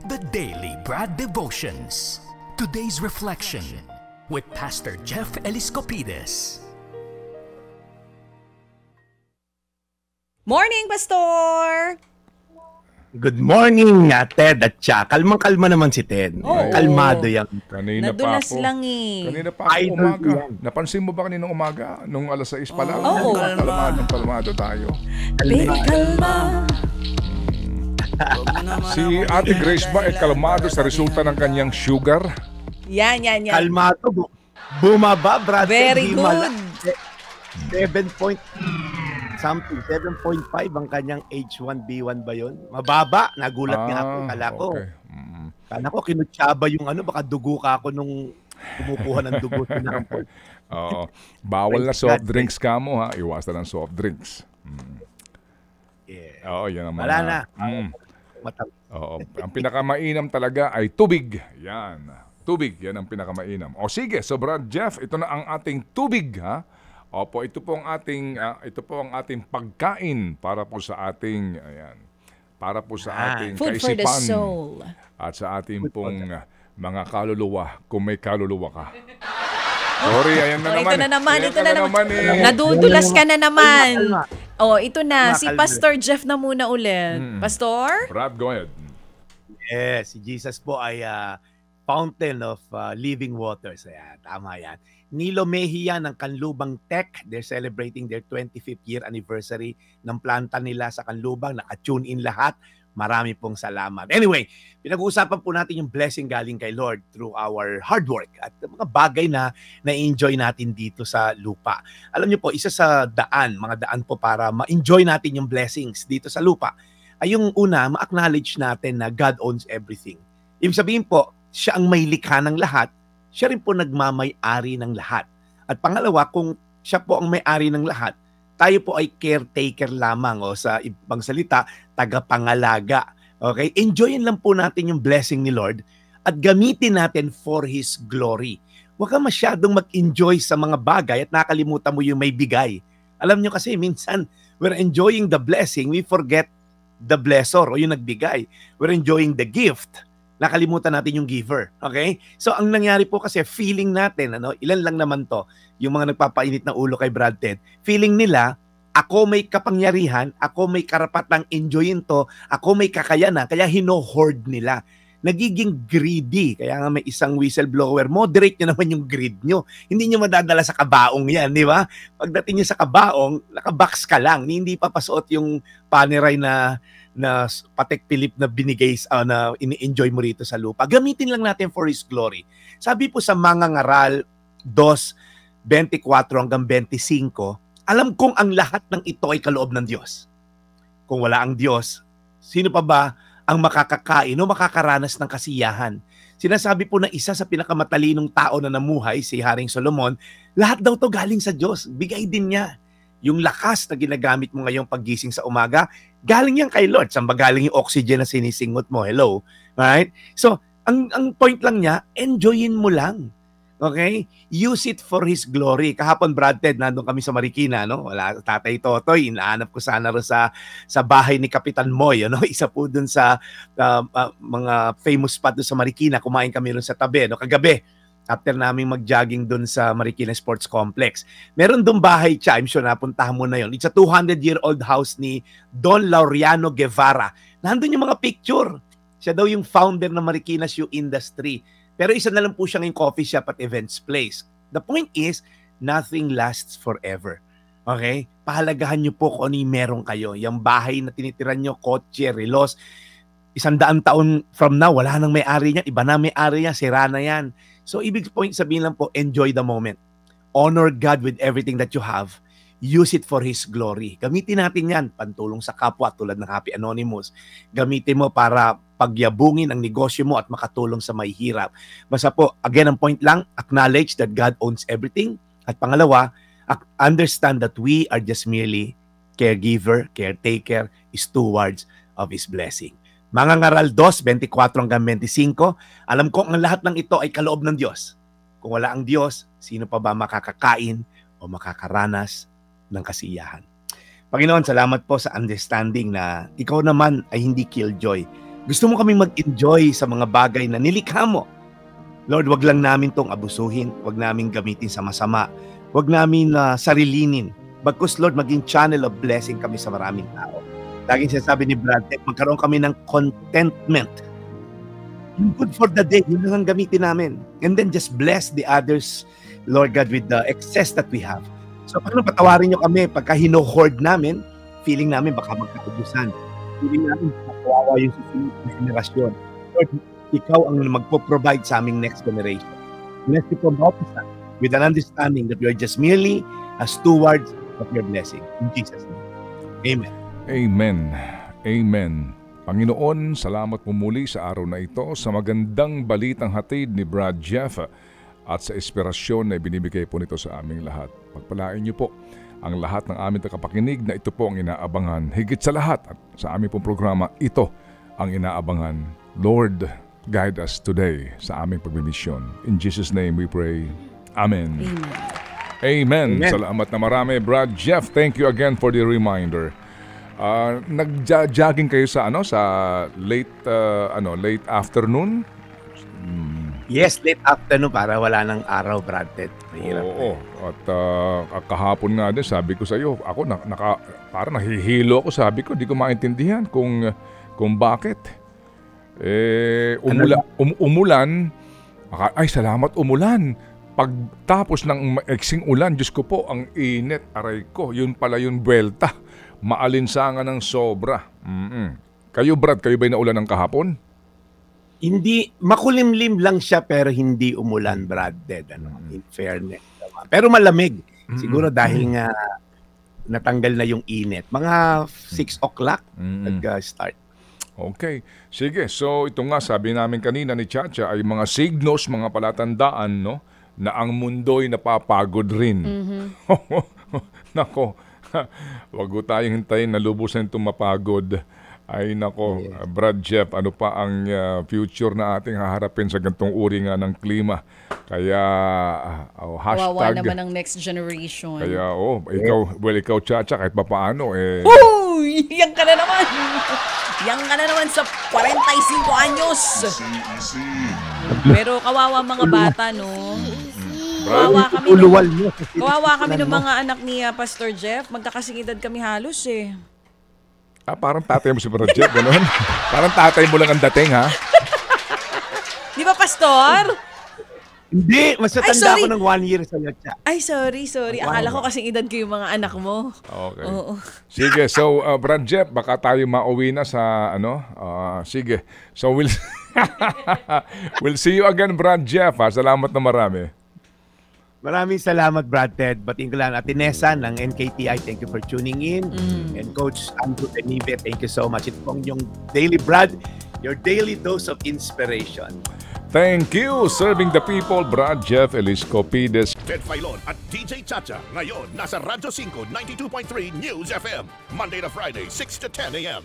The Daily Brad Devotions. Today's reflection with Pastor Jeff Eliscopides. Morning, Pastor! Good morning, Ted. At siya, kalmang-kalma naman si Ted. Oo. Kalmado yan. Kanina Nadulas pa ako. lang eh. Kanina pa ako Idol umaga. yan. Napansin mo ba kaninang umaga? Nung alas 6 pa lang. Oo. Kalmado tayo. Baby, kalma. Si Ate Grace ba ay kalmado sa resulta ng kanyang sugar? Yan. Kalmado. Bumaba, Brad. Very Himala. good. 7 point something. 7.5 ang kanyang H1B1 ba yun? Mababa. Nagulat nga ako. Kala ko. Okay. Kala ko kinutsaba yung baka dugo ka ako nung kumukuha ng dugo. Oo. Bawal na soft drinks ka mo, ha? Iwasan ng soft drinks. Yeah. Oo, yan naman. Wala na. Oo. Ang pinakamainam talaga ay tubig. Yan. Tubig, yan ang pinakamainam. O sige, so Brad Jeff, ito na ang ating tubig, ha? Opo, ito po ang ating pagkain para po sa ating para po sa ating Food for the kaisipan soul. at sa ating pong mga kaluluwa kung may kaluluwa ka. Sorry, ayan na naman. Ito na naman. eh. Nadudulas ka na naman. Oh, ito na. Si Kalma. Pastor Jeff na muna ulit. Pastor? Brad, go ahead. Yes, si Jesus po ay fountain of living waters. Ayan, tama yan. Nilo Mejia ng Kanlubang Tech, they're celebrating their 25th year anniversary ng planta nila sa Kanlubang. Naka-tune in lahat. Marami pong salamat. Anyway, pinag-uusapan po natin yung blessing galing kay Lord through our hard work at mga bagay na na-enjoy natin dito sa lupa. Alam niyo po, isa sa mga daan po para ma-enjoy natin yung blessings dito sa lupa ay yung una, ma-acknowledge natin na God owns everything. Ibig sabihin po, siya ang may likha ng lahat, siya rin po nagmamay-ari ng lahat. At pangalawa, kung siya po ang may-ari ng lahat, tayo po ay caretaker lamang o sa ibang salita, tagapangalaga. Okay? Enjoyin lang po natin yung blessing ni Lord at gamitin natin for His glory. Huwag ka masyadong mag-enjoy sa mga bagay at nakalimutan mo yung may bigay. Alam nyo kasi minsan, we're enjoying the blessing, we forget the blessor o yung nagbigay. We're enjoying the gift. Nakalimutan natin yung giver. Okay? So, ang nangyari po kasi, feeling natin, ilan lang naman to, yung mga nagpapainit ng ulo kay Brad Ted, feeling nila, ako may kapangyarihan, ako may karapatang enjoyin to, ako may kakayanan, kaya hino-hoard nila. Nagiging greedy. Kaya nga may isang whistleblower, moderate nyo naman yung greed nyo. Hindi nyo madadala sa kabaong yan, di ba? Pagdating nyo sa kabaong, nakabox ka lang. Hindi papasuot yung paneray na Patek Philippe na binigay na ini-enjoy mo rito sa lupa. Gamitin lang natin for His glory. Sabi po sa mga ngaral 2:24 hanggang 25, alam kong ang lahat ng ito ay kaloob ng Diyos. Kung wala ang Diyos, sino pa ba ang makakakain o makakaranas ng kasiyahan? Sinasabi po na isa sa pinakamatalinong tao na namuhay, si Haring Solomon, lahat daw to galing sa Diyos. Bigay din niya. Yung lakas na ginagamit mo ngayong paggising sa umaga, galing yan kay Lord. Saan ba galing yung oxygen na sinisingot mo? Hello? Right? So, ang point lang niya, enjoyin mo lang. Okay? Use it for His glory. Kahapon, Brad Ted, nandun kami sa Marikina, no? Wala, Tatay Totoy, inaanap ko sana rin sa bahay ni Kapitan Moy, no? Isa po dun sa mga famous spot dun sa Marikina. Kumain kami rin sa tabi, no? Kagabi, after namin mag-jogging dun sa Marikina Sports Complex. Meron dun bahay siya, I'm sure napuntahan mo na yon. It's a 200-year-old house ni Don Laureano Guevara. Nandun yung mga picture. Siya daw yung founder ng Marikina Shoe Industry. Pero isa na lang po siya ngayong coffee shop at events place. The point is, nothing lasts forever. Okay? Pahalagahan nyo po kung ano yung meron kayo. Yung bahay na tinitiran nyo, kotse, relos, 100 taon from now, wala nang may-ari niyan. Iba na may-ari niya, sira na yan. So, ibig sabihin lang po, enjoy the moment. Honor God with everything that you have. Use it for His glory. Gamitin natin yan, pantulong sa kapwa tulad ng Happy Anonymous. Gamitin mo para pagyabungin ang negosyo mo at makatulong sa may hirap. Basta po, again, ang point lang, acknowledge that God owns everything. At pangalawa, understand that we are just merely caregiver, caretaker, stewards of His blessing. Mga ngaral 2:24 hanggang 25, alam ko ang lahat ng ito ay kaloob ng Diyos. Kung wala ang Diyos, sino pa ba makakakain o makakaranas ng kasiyahan? Panginoon, salamat po sa understanding na ikaw naman ay hindi killjoy. Gusto mo kaming mag-enjoy sa mga bagay na nilikha mo. Lord, wag lang namin tong abusuhin, wag namin gamitin sa masama, wag namin sarilinin. Bagkus, Lord, maging channel of blessing kami sa maraming tao. Laging sinasabi ni Brad, magkaroon kami ng contentment. Good for the day, yun lang ang gamitin namin. And then just bless the others, Lord God, with the excess that we have. So, paano patawarin nyo kami pagka hino-hoard namin, feeling namin baka magkaubusan. Feeling namin baka kawawa yung susunod na generasyon. Lord, ikaw ang magpo-provide sa aming next generation. Bless you from office with an understanding that we are just merely stewards of your blessing. In Jesus' name. Amen. Amen. Amen. Panginoon, salamat po muli sa araw na ito sa magandang balitang hatid ni Brad Jeff at sa inspirasyon na ibinibigay po nito sa aming lahat. Pagpalain niyo po ang lahat ng aming tagapakinig na ito po ang inaabangan. Higit sa lahat at sa aming pong programa, ito ang inaabangan. Lord, guide us today sa aming pagmimisyon. In Jesus' name we pray. Amen. Amen. Amen. Salamat na marami, Brad Jeff. Thank you again for the reminder. Nag-jogging kayo sa late afternoon? Yes, late afternoon para wala ng araw, Brad Ted. Mahirap. Oo. At kahapon nga din, sabi ko sa iyo, ako parang nahihilo ako, sabi ko, di ko maintindihan kung bakit. Umulan. Ay, salamat umulan. Pagtapos ng eksing ulan, Diyos ko po, ang init, aray ko. Yun pala yung buwelta. Maalinsangan ng sobra. Kayo, Brad, kayo ba'y naulan ng kahapon? Hindi, makulimlim lang siya pero hindi umulan, Brad Ted. In fairness. Pero malamig. Siguro dahil nga natanggal na yung init. Mga 6 o'clock nag-start. Okay. Sige. So, ito nga, sabi namin kanina ni Chacha ay mga signos, mga palatandaan, no? Na ang mundo'y napapagod rin. Nako, wag ko tayong hintayin na lubusan itong mapagod. Ay nako, yes. Brad Jeff, ano pa ang future na ating haharapin sa gantong uri nga ng klima? Kaya, hashtag... Wawa naman ang next generation. Kaya, ikaw, Chacha, kahit papaano, Yan ka na naman! Yan ka na naman sa 45 anyos! Pero kawawa mga bata, no? Kawawa kami ng mga anak ni Pastor Jeff. Magkakasing-edad kami halos eh. Parang tatay mo si Brad Jeff, gano'n? Parang tatay mo lang ang dating, ha? Di ba, Pastor? Hindi, mas matanda ako ng 1 year sa Yotcha. Ay, sorry. Akala ko kasing edad ko yung mga anak mo. Okay. Oo. Sige, so Brad Jeff, baka tayo mauwi na sa sige. So we'll see you again, Brad Jeff, ha? Salamat na marami. Maraming salamat, Brad Ted. Batiin ko lang Atinesa ng NKTI. Thank you for tuning in. And Coach Andrew Benibe, thank you so much. Ito pong yung Daily Brad, your daily dose of inspiration. Thank you, serving the people, Brad Jeff Eliscopides. Ted Filon at DJ Chacha. Ngayon, nasa Radyo 5, 92.3 News FM. Monday to Friday, 6 to 10 a.m.